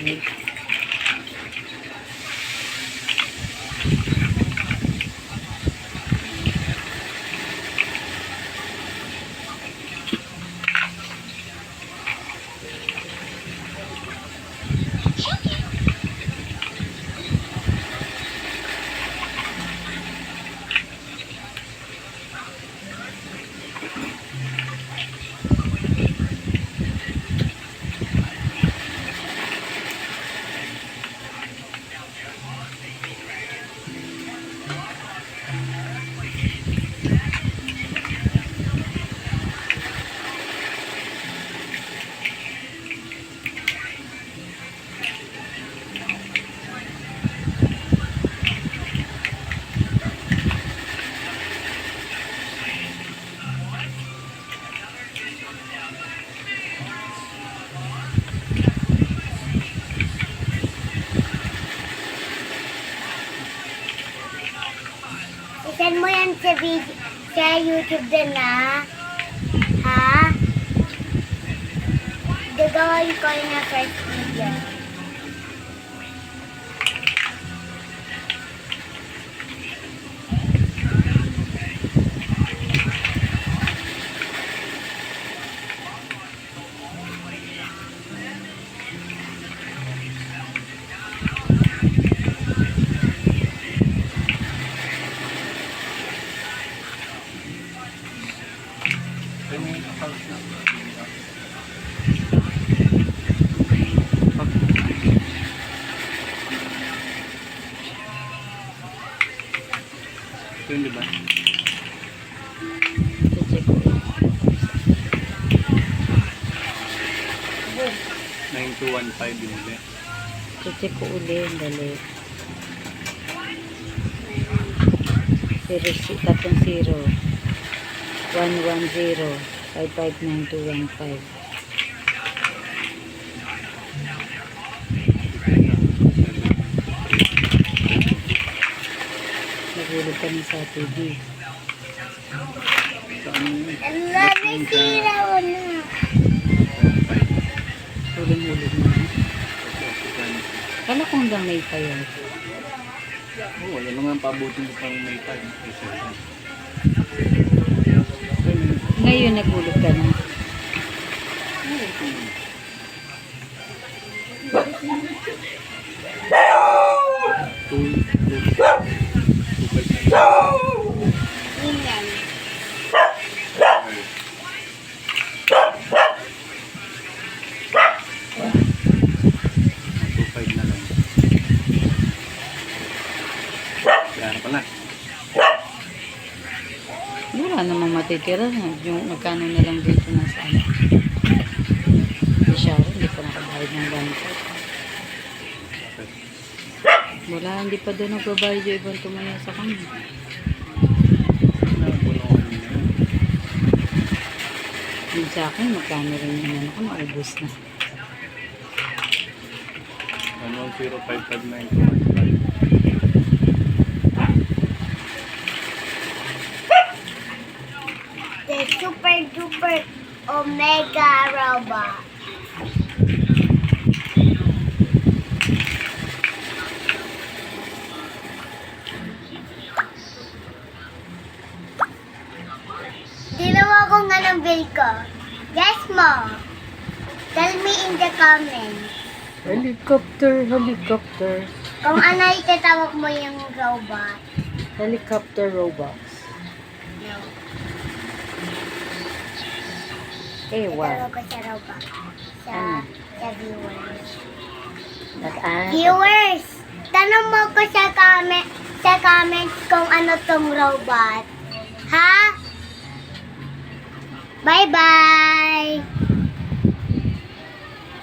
Milk. Send mo yan sa video, sa YouTube din na. Ha? Gagawin ko yung na first video. Ito yun, diba? Check ko. 9215 yun ulit. Check ko uli. Dali. 0, 110 559215. Nagulog kami sa TV. Saan yun? Ala, nasira ko na. Huling-huling na. Kala ko hanggang may pa yun. Oh, wala lang ang pabutin pang may time. Ngayon nagulog ka na. Ganyan. Na lang. Yan pala. Wala namang matitira. Yung magkano na lang dito na sa ano. Sharon, hindi pa nakabayad ng bangko. Wala, hindi pa doon nagbabayad yung ibang tumaya sa kanya. Yung sa akin, magkano rin yung ano ko, naubos na. 10559. The super duper Omega robot. Ginawa ko nga ng bill ko. Yes, Mom. Tell me in the comments. Helicopter, helicopter. Kung ano itatawag mo yung robot. Helicopter robots. Ewan. Itawag ko sa robot. Sa viewers. Nag-aan. Viewers, tanong mo ko sa comments kung ano tong robot. Ha? Bye-bye!